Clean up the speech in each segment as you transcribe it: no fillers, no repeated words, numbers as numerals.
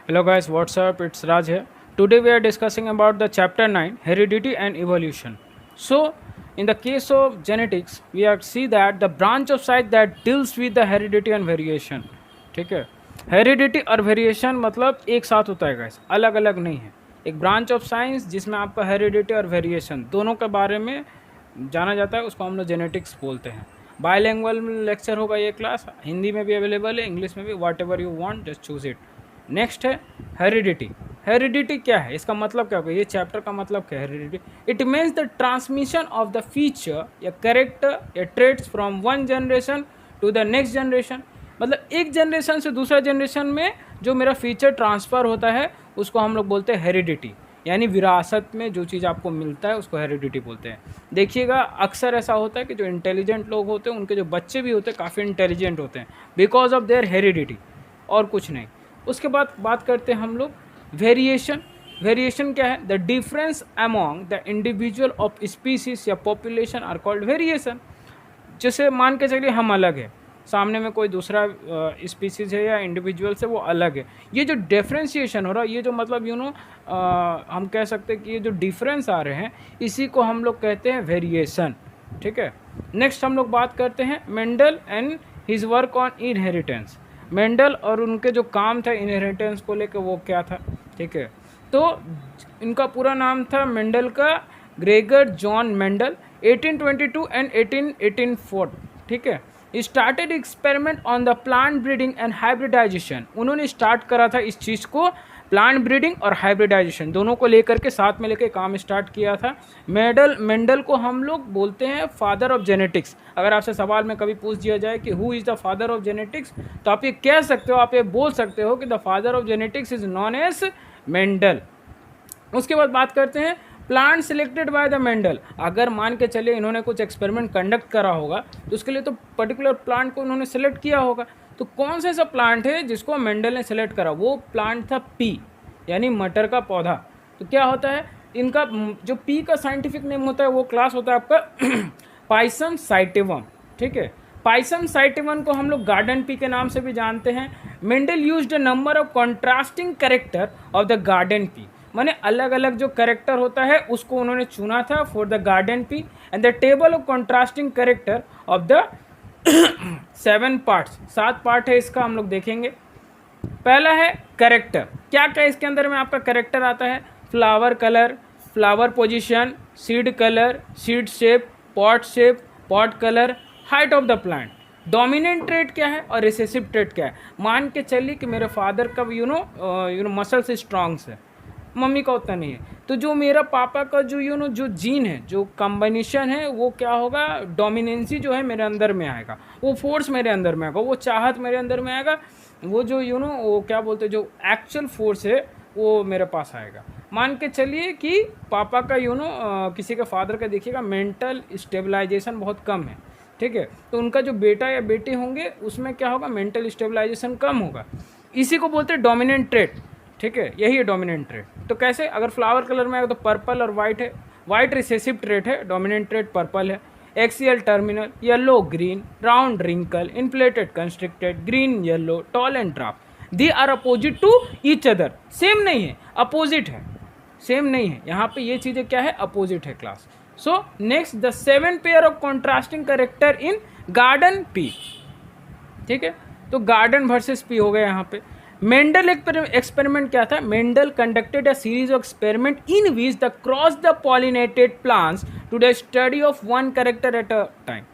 Hello guys, what's up? It's Raj here. Today we are discussing about the chapter 9, heredity and evolution. So, in the case of genetics, we have see that the branch of science that deals with the heredity and variation. ठीक है, heredity और variation मतलब एक साथ होता है guys, अलग अलग नहीं है. एक ब्रांच ऑफ साइंस जिसमें आपका हेरिडिटी और वेरिएशन दोनों के बारे में जाना जाता है, उसको हम लोग जेनेटिक्स बोलते हैं. बायलैंग्वेज लेक्चर होगा ये क्लास, हिंदी में भी अवेलेबल है, इंग्लिश में भी, what ever you want just choose it. Next है हेरिडिटी. हेरिडिटी क्या है, इसका मतलब क्या होगा, ये चैप्टर का मतलब क्या है heredity. It means the transmission of the feature या कैरेक्टर या traits from one generation to the next generation. मतलब एक जनरेशन से दूसरा जनरेशन में जो मेरा फीचर ट्रांसफ़र होता है उसको हम लोग बोलते हैं हेरिडिटी. यानी विरासत में जो चीज़ आपको मिलता है उसको हेरिडिटी बोलते हैं. देखिएगा अक्सर ऐसा होता है कि जो इंटेलिजेंट लोग होते हैं उनके जो बच्चे भी होते हैं काफ़ी इंटेलिजेंट होते हैं बिकॉज ऑफ देयर हेरिडिटी, और कुछ नहीं. उसके बाद बात करते हैं हम लोग वेरिएशन. वेरिएशन क्या है, the difference among the individual of species या पॉपुलेशन आर कॉल्ड वेरिएशन. जैसे मान के चलिए हम अलग है, सामने में कोई दूसरा स्पीसीज है या इंडिविजुअल से वो अलग है. ये जो डिफ्रेंशिएशन हो रहा है, ये जो मतलब हम कह सकते हैं कि ये जो डिफरेंस आ रहे हैं इसी को हम लोग कहते हैं वेरिएशन. ठीक है. नेक्स्ट हम लोग बात करते हैं Mendel and his work on inheritance. Mendel और उनके जो काम था इनहेरिटेंस को लेकर वो क्या था. ठीक है. तो इनका पूरा नाम था मेंडल का ग्रेगर जॉन मेंडल, 1822 एंड 1884. ठीक है. Started experiment on the plant breeding and hybridisation. उन्होंने स्टार्ट करा था इस चीज़ को, प्लांट ब्रीडिंग और हाइब्रिडाइजेशन दोनों को लेकर के साथ में लेकर काम स्टार्ट किया था. मेंडल को हम लोग बोलते हैं फादर ऑफ जेनेटिक्स. अगर आपसे सवाल में कभी पूछ दिया जाए कि who is the father of genetics, तो आप ये कह सकते हो, आप ये बोल सकते हो कि the father of genetics is known as Mendel. उसके बाद बात करते हैं plant selected by the Mendel. अगर मान के चलिए इन्होंने कुछ एक्सपेरिमेंट कंडक्ट करा होगा तो उसके लिए तो पर्टिकुलर प्लांट को उन्होंने सेलेक्ट किया होगा. तो कौन सा ऐसा प्लांट है जिसको मेंडल ने सेलेक्ट करा, वो प्लांट था पी, यानी मटर का पौधा. तो क्या होता है इनका जो पी का साइंटिफिक नेम होता है वो क्लास होता है आपका पाइसम साइटिवम. ठीक है. पाइसम साइटिवम को हम लोग गार्डन पी के नाम से भी जानते हैं. Mendel used a number of contrasting character of the garden pea. माने अलग अलग जो कैरेक्टर होता है उसको उन्होंने चुना था for the garden pea. And the table of contrasting character of the 7 parts, 7 part है इसका, हम लोग देखेंगे. पहला है कैरेक्टर. क्या क्या इसके अंदर में आपका कैरेक्टर आता है, flower colour, flower position, seed colour, seed shape, pot colour, height of the plant. Dominant trait क्या है और रिसेसिव ट्रेट क्या है. मान के चलिए कि मेरे फादर का मसल्स स्ट्रॉन्ग्स है, मम्मी का उतना नहीं है, तो जो मेरा पापा का जो जो जीन है, जो कॉम्बिनेशन है, वो क्या होगा, डोमिनेंसी जो है मेरे अंदर में आएगा, वो फोर्स मेरे अंदर में आएगा, वो चाहत मेरे अंदर में आएगा, वो जो वो क्या बोलते हैं जो एक्चुअल फोर्स है वो मेरे पास आएगा. मान के चलिए कि पापा का किसी का फादर का देखिएगा मेंटल स्टेबलाइजेशन बहुत कम है. ठीक है. तो उनका जो बेटा या बेटी होंगे उसमें क्या होगा, मेंटल स्टेबलाइजेशन कम होगा. इसी को बोलते हैं डोमिनेंट ट्रेट. ठीक है. यही है डोमिनेंट ट्रेट. तो कैसे, अगर फ्लावर कलर में आएगा तो पर्पल और वाइट है, वाइट रिसेसिव ट्रेट है, डोमिनेंट ट्रेट पर्पल है. Axial terminal, yellow green, round wrinkle, inflated constricted, green yellow, tall and dwarf. They are opposite to each other. Same नहीं है, अपोजिट है, सेम नहीं है. यहाँ पे ये चीज़ें क्या है, अपोजिट है class. So next the 7 pair of contrasting character in garden pea. ठीक है. तो गार्डन वर्सेस पी हो गया यहाँ पे. मेंडल एक्सपेरिमेंट क्या था, Mendel conducted a series of experiment in which the cross the pollinated plants to the study of one character at a time.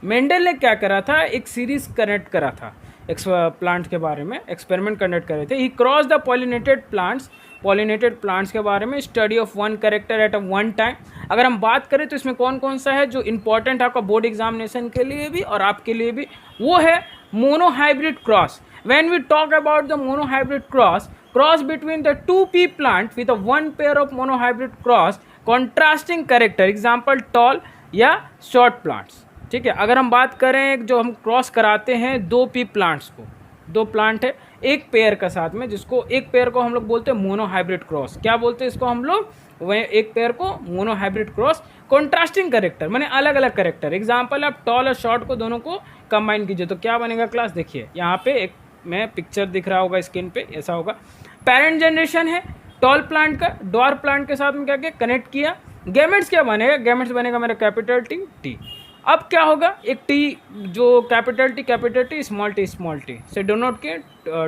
Mendel ने क्या करा था, एक सीरीज कनेक्ट करा था प्लांट के बारे में, एक्सपेरिमेंट कंडक्ट करे थे. ही क्रॉस द पॉलिनेटेड प्लांट्स के बारे में, study of one character at a one time. अगर हम बात करें तो इसमें कौन कौन सा है जो इंपॉर्टेंट आपका बोर्ड एग्जामिनेशन के लिए भी और आपके लिए भी, वो है monohybrid cross. When we talk about the monohybrid cross between the 2 pea plant with a 1 pair of monohybrid cross, contrasting character, example tall या short plants. ठीक है. अगर हम बात करें जो हम क्रॉस कराते हैं 2 पी प्लांट्स को, 2 प्लांट है एक पेयर का साथ में, जिसको एक पेयर को हम लोग बोलते हैं मोनोहाइब्रिड क्रॉस. क्या बोलते हैं इसको हम लोग, वह एक पेयर को मोनोहाइब्रिड क्रॉस. कॉन्ट्रास्टिंग कैरेक्टर माने अलग अलग कैरेक्टर. एग्जाम्पल आप टॉल और शॉर्ट को दोनों को कंबाइन कीजिए तो क्या बनेगा क्लास, देखिए यहाँ पे एक में पिक्चर दिख रहा होगा स्क्रीन पे, ऐसा होगा। पेरेंट जनरेशन है टॉल प्लांट का, ड्वार्फ प्लांट के साथ में क्या क्या कनेक्ट किया, गैमेट्स क्या बनेगा, गैमेट्स बनेगा मेरा कैपिटल टी। अब क्या होगा, एक टी जो कैपिटल टी स्मॉल टी से डोनोट के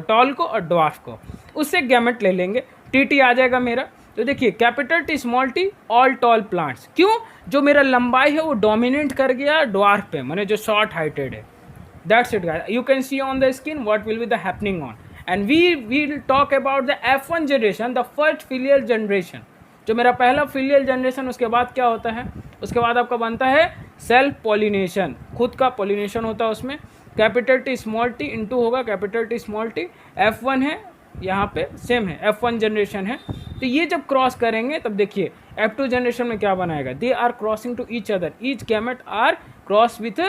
टॉल को और ड्वार्फ को, उससे गैमेट ले लेंगे, टी आ जाएगा मेरा। तो देखिए capital T small T all tall plants, क्यों, जो मेरा लंबाई है वो डोमिनेट कर गया ड्वार्फ पे, माने जो शॉर्ट हाइटेड है। That's it guys, you can see on the screen what will be the happening on, and we will talk about the F1 generation, the first filial generation, जो मेरा पहला filial generation. उसके बाद क्या होता है, उसके बाद आपका बनता है सेल्फ पॉलिनेशन, खुद का पॉलिनेशन होता है उसमें। Capital T small T into होगा capital T small T, F1 है यहाँ पे सेम है, F1 जनरेशन है। तो ये जब क्रॉस करेंगे तब देखिए F2 जनरेशन में क्या बनाएगा, they are crossing to each other, each gamete are cross with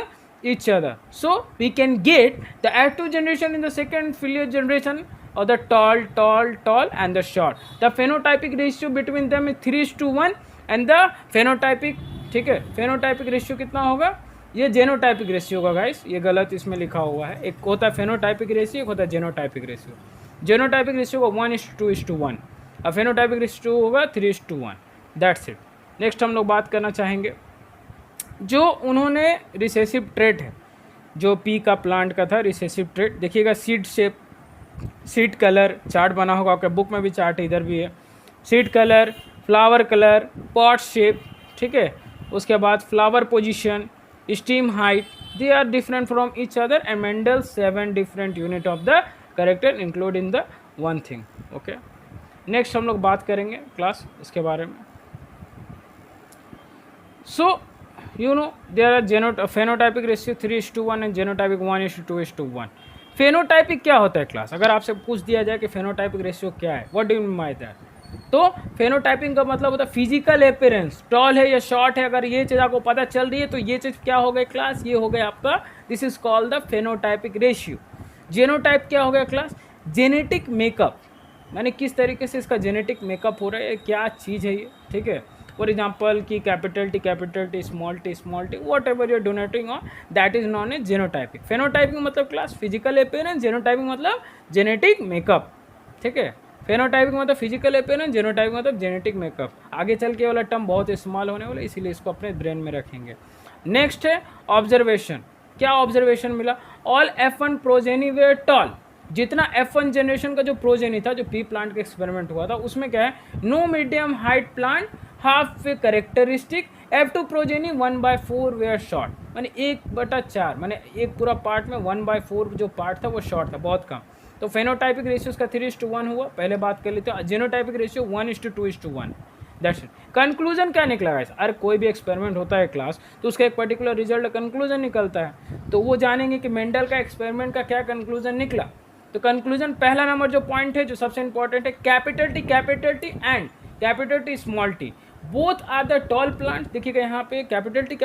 each other, so we can get the F2 generation in the second filial generation of the tall and the short. The phenotypic ratio between them is 3:1 and the phenotypic, ठीक है, phenotypic ratio कितना होगा, ये जेनोटाइपिक ratio होगा guys, ये गलत इसमें लिखा हुआ है, एक होता है फेनोटाइपिक रेशियो, एक होता है जेनोटाइपिक रेशियो। जेनोटाइपिक रेशियो होगा 1:2:1 और फेनोटाइपिक रेशियो होगा 3:1। That's it. नेक्स्ट हम लोग बात करना चाहेंगे जो उन्होंने रिसेसिव ट्रेट है, जो पी का प्लांट का था रिसेसिव ट्रेट, देखिएगा seed shape, seed colour chart बना होगा आपके बुक में भी, चार्ट इधर भी है, seed colour, flower colour, pod shape, ठीक है, उसके बाद flower position, stem height, they are different from each other and Mendel 7 different unit of the character include in the one thing. Okay, next हम लोग बात करेंगे क्लास इसके बारे में। सो you know there are phenotypic ratio 3:1 and genotypic 1:2:1। phenotypic क्या होता है क्लास, अगर आपसे पूछ दिया जाए कि phenotypic रेशियो क्या है, what do you mean by that, तो phenotyping का मतलब होता है फिजिकल अपीयरेंस, टॉल है या शॉर्ट है, अगर ये चीज़ आपको पता चल रही है तो ये चीज़ क्या हो गई क्लास, ये हो गया आपका, this is called the phenotypic ratio. Genotype क्या हो गया क्लास, जेनेटिक मेकअप, यानी किस तरीके से इसका जेनेटिक मेकअप हो रहा है, क्या चीज़ है ये, ठीक है। फॉर एग्जाम्पल कि capital T small T whatever you're donating on, that is known a genotypic. Phenotyping मतलब क्लास फिजिकल अपीयरेंस, जेनोटाइपिंग मतलब जेनेटिक मेकअप, ठीक है। फेनोटाइपिंग मतलब फिजिकल अपीयरेंस, जेनोटाइपिंग मतलब जेनेटिक मेकअप। आगे चल के वाला टर्म बहुत इस्तेमाल होने वाला, इसीलिए इसको अपने ब्रेन में रखेंगे। नेक्स्ट है ऑब्जर्वेशन, क्या ऑब्जर्वेशन मिला, all F1 progeny where toll, जितना F1 जनरेशन का जो प्रोजेनी था, जो पी प्लांट का एक्सपेरिमेंट हुआ था, उसमें क्या है, no medium height plant half way characteristic, F2 progeny 1/4 were short, माने 1/4, माने एक पूरा पार्ट में 1/4 जो पार्ट था वो शॉर्ट था, बहुत कम। तो फेनोटाइपिक रेशियो उसका 3:1 हुआ, पहले बात कर लेते हैं। जेनोटाइपिक रेशियो 1:2:1। That's it. कंक्लूजन क्या निकला गाइस, अरे कोई भी एक्सपेरिमेंट होता है क्लास तो उसका एक पर्टिकुलर रिजल्ट कंक्लूजन निकलता है, तो वो जानेंगे कि मेंडल का एक्सपेरिमेंट का क्या कंक्लूजन निकला। तो कंक्लूजन पहला नंबर जो पॉइंट है, जो सबसे इंपॉर्टेंट है, capital T and capital T small T both are the tall plant. देखिएगा यहाँ पे कैपिटल टी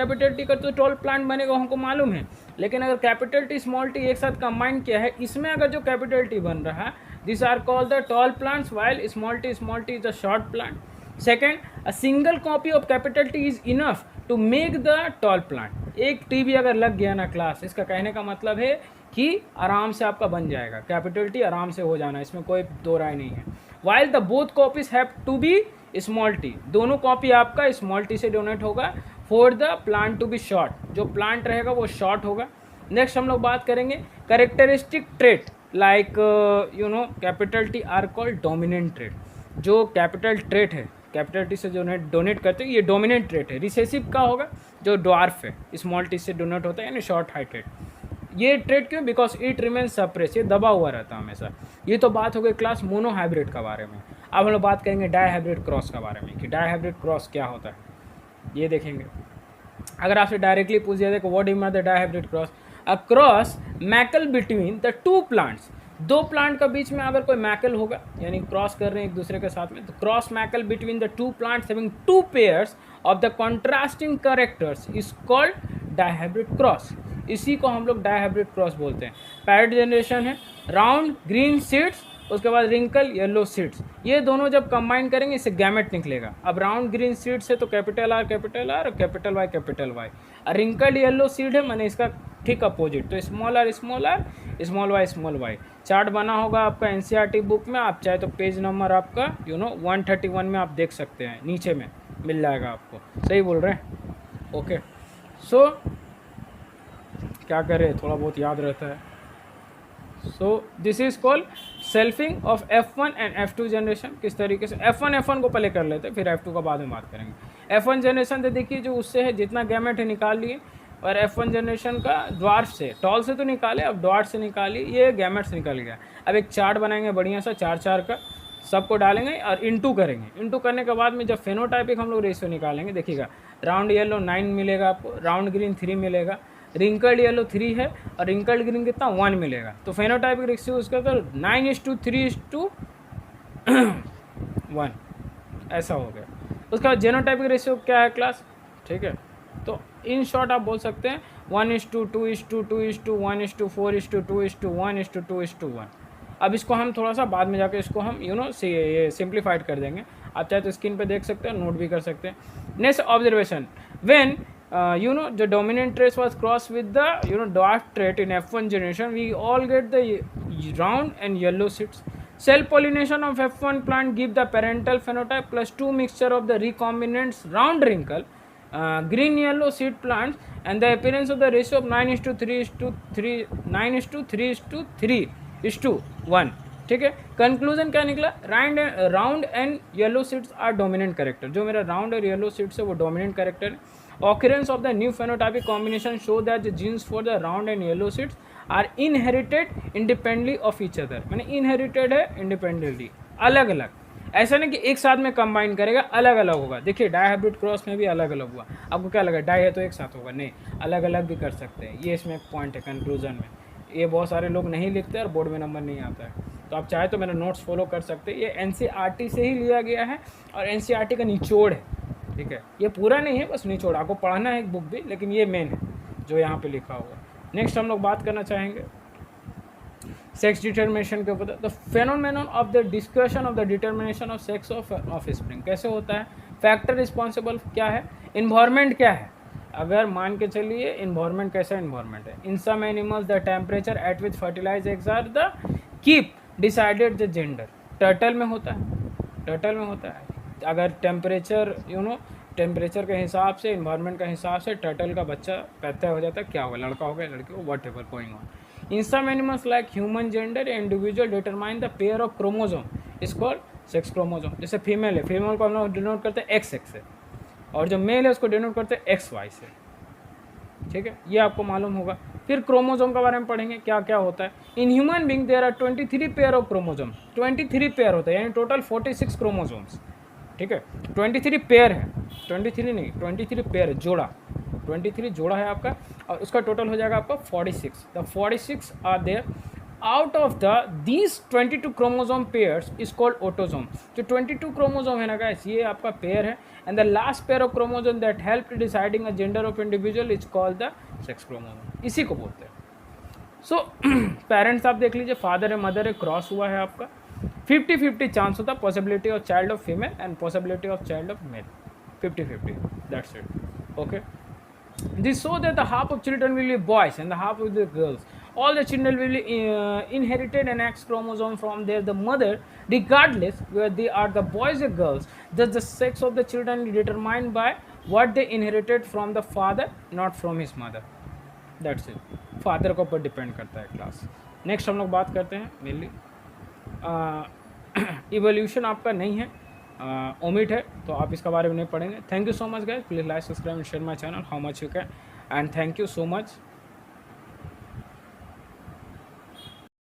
का तो टॉल प्लांट बनेगा, हमको मालूम है, लेकिन अगर कैपिटल टी स्मॉल टी एक साथ कंबाइन किया है, इसमें अगर जो कैपिटल टी बन रहा है, this are called the tall plants while small T is the short plant. Second, a single copy of capital T is enough to make the tall plant. एक टी भी अगर लग गया ना क्लास, इसका कहने का मतलब है कि आराम से आपका बन जाएगा, कैपिटल टी आराम से हो जाना, इसमें कोई दो राय नहीं है। While the both copies have to be small T, दोनों कॉपी आपका स्मॉल टी से डोनेट होगा for the plant to be short, जो प्लांट रहेगा वो शॉर्ट होगा। नेक्स्ट हम लोग बात करेंगे characteristic trait like you know capital T are called dominant trait. जो कैपिटल ट्रेट है, कैपिटल टी से जो डोनेट करते हैं, ये डोमिनेंट ट्रेट है। रिसेसिव का होगा जो ड्वार्फ है, स्मॉल टी से डोनेट होता है, यानी शॉर्ट हाइटेड। ये ट्रेट क्यों, बिकॉज इट रिमेन सप्रेस, ये दबा हुआ रहता है हमेशा। ये तो बात हो गई क्लास मोनो हाइब्रिड का बारे में। अब हम लोग बात करेंगे डाई हाइब्रिड क्रॉस का बारे में, कि डाई हाइब्रिड क्रॉस क्या होता है, ये देखेंगे। अगर आपसे डायरेक्टली पूछ दिया जाए कि what do you mean the dihybrid cross, a cross मैकल बिटवीन द टू प्लांट्स, दो प्लांट का बीच में अगर कोई मैकल होगा, यानी क्रॉस कर रहे हैं एक दूसरे के साथ में, तो क्रॉस मैकल between the two plants having two pairs of the contrasting characters is called dihybrid cross. इसी को हम लोग डाई हाइब्रिड क्रॉस बोलते हैं। पैरेट जनरेशन है, राउंड ग्रीन सीड्स, उसके बाद रिंकल येलो सीड्स, ये दोनों जब कंबाइन करेंगे इससे गैमेट निकलेगा। अब राउंड ग्रीन सीड्स है तो कैपिटल आर और capital Y. Wrinkle yellow seed है, मैंने इसका ठीक अपोजिट। तो small R small Y chart बना होगा आपका एनसीईआरटी बुक में, आप चाहे तो पेज नंबर आपका 131 में आप देख सकते हैं, नीचे में मिल जाएगा आपको। सही बोल रहे हैं, ओके। सो क्या करें, थोड़ा बहुत याद रहता है। So this is called selfing of F1 and F2 generation. किस तरीके से F1 को पहले कर लेते हैं, फिर F2 का बाद में बात करेंगे। F1 जनरेशन तो देखिए जो उससे है जितना गैमेट है निकाल लिए, और F1 जनरेशन का ड्वार्फ से, टॉल से तो निकाले, अब ड्वार्फ से निकाली, ये गैमेट से निकल गया। अब एक चार्ट बनाएंगे बढ़िया सा 4-4 का, सबको डालेंगे और इंटू करेंगे। इंटू करने के बाद में जब फेनोटाइपिक हम लोग रेशियो निकालेंगे, देखिएगा राउंड येलो 9 मिलेगा आपको, राउंड ग्रीन 3 मिलेगा, रिंकल्ड येलो 3 है और रिंकल्ड ग्रीन कितना 1 मिलेगा। तो फेनोटाइपिक रेशियो उसका तो 9:3:1 ऐसा हो गया। उसका बाद जेनोटाइपिक रेशियो क्या है क्लास, ठीक है। तो इन शॉर्ट आप बोल सकते हैं 1:2:2:1:4:2:1:2:1. अब इसको हम थोड़ा सा बाद में जाकर इसको हम ये सिंप्लीफाइड कर देंगे। आप चाहे तो स्क्रीन पे देख सकते हैं, नोट भी कर सकते हैं। Next observation, when the dominant trace was crossed with the dwarf trait in F1 generation, we all get the round and yellow seeds. Cell pollination of F1 plant give the parental phenotype plus 2 mixture of the recombinants round wrinkle green yellow seed plants and the appearance of the ratio of 9:3:1. ठीक है। Conclusion क्या निकला, round and yellow seeds are dominant character. जो मेरा round और yellow seeds है वो dominant character है। Occurrence of the new phenotypic combination show that the genes for the round and yellow seeds are inherited independently of each other. मैंने inherited है independently, अलग अलग, ऐसा नहीं कि एक साथ में कंबाइन करेगा, अलग अलग होगा। देखिए डायहाइब्रिड क्रॉस में भी अलग अलग हुआ। आपको क्या लगा डाई है तो एक साथ होगा, नहीं, अलग अलग भी कर सकते हैं। ये इसमें एक पॉइंट है कंक्लूजन में। ये बहुत सारे लोग नहीं लिखते और बोर्ड में नंबर नहीं आता है, तो आप चाहे तो मेरा नोट्स फॉलो कर सकते हैं। ये एनसीईआरटी से ही लिया गया है और एनसीईआरटी का निचोड़ है, ठीक है। ये पूरा नहीं है, बस निचोड़, आपको पढ़ना है एक बुक भी, लेकिन ये मेन है जो यहाँ पे लिखा हुआ। नेक्स्ट हम लोग बात करना चाहेंगे सेक्स डिटर्मिनेशन के ऊपर। The phenomenon of the discussion of the determination of sex of spring कैसे होता है, फैक्टर रिस्पॉन्सिबल क्या है, इन्वायरमेंट क्या है। अगर मान के चलिए इन्वायरमेंट कैसा इन्वायरमेंट है, in some animals the temperature at which fertilize eggs are the keep decided the gender. Turtle में होता है, अगर टेम्परेचर टेम्परेचर के हिसाब से, इन्वायरमेंट के हिसाब से टर्टल का बच्चा पैदा हो जाता है, क्या होगा, लड़का होगा लड़की हो, whatever going on. In some animals like human gender individual determine the pair of chromosome is called sex chromosome. जैसे फीमेल है, फीमेल को हम लोग डिनोट करते हैं एक्स से, और जो मेल है उसको डिनोट करते हैं XY से, ठीक है। ये आपको मालूम होगा। फिर क्रोमोजोम के बारे में पढ़ेंगे क्या क्या होता है। In human being there are 23 pair of chromosome, 23 pair होता है, यानी टोटल 46 क्रोमोजोम्स, ठीक है। 23 पेयर है, 23 नहीं, 23 पेयर है, जोड़ा, 23 जोड़ा है आपका, और उसका टोटल हो जाएगा आपका 46। The 46 are there. Out of the these 22 chromosome pairs is called autosome. जो 22 क्रोमोजोम है ना गाइस, ये आपका पेयर है, and the last pair of chromosome that help deciding a gender of individual is called the sex chromosome. इसी को बोलते हैं। सो पेरेंट्स आप देख लीजिए, फादर है मदर है, क्रॉस हुआ है आपका, 50-50 चांस होता है, possibility of child of female and possibility of child of male, 50-50, that's it, okay. This show that the half of children will be boys and the half will be girls. All the children will be inherited an X chromosome from the mother, regardless whether they are the boys or girls. Thus, the sex of the children is determined by what they inherited from the father, not from his mother. That's it. Father के ऊपर depend करता है class. Next हम लोग बात करते हैं mainly evolution आपका नहीं है, ओमिट है, तो आप इसका बारे में नहीं पढ़ेंगे। Thank you so much guys, please like subscribe and share my channel how much you can, and thank you so much.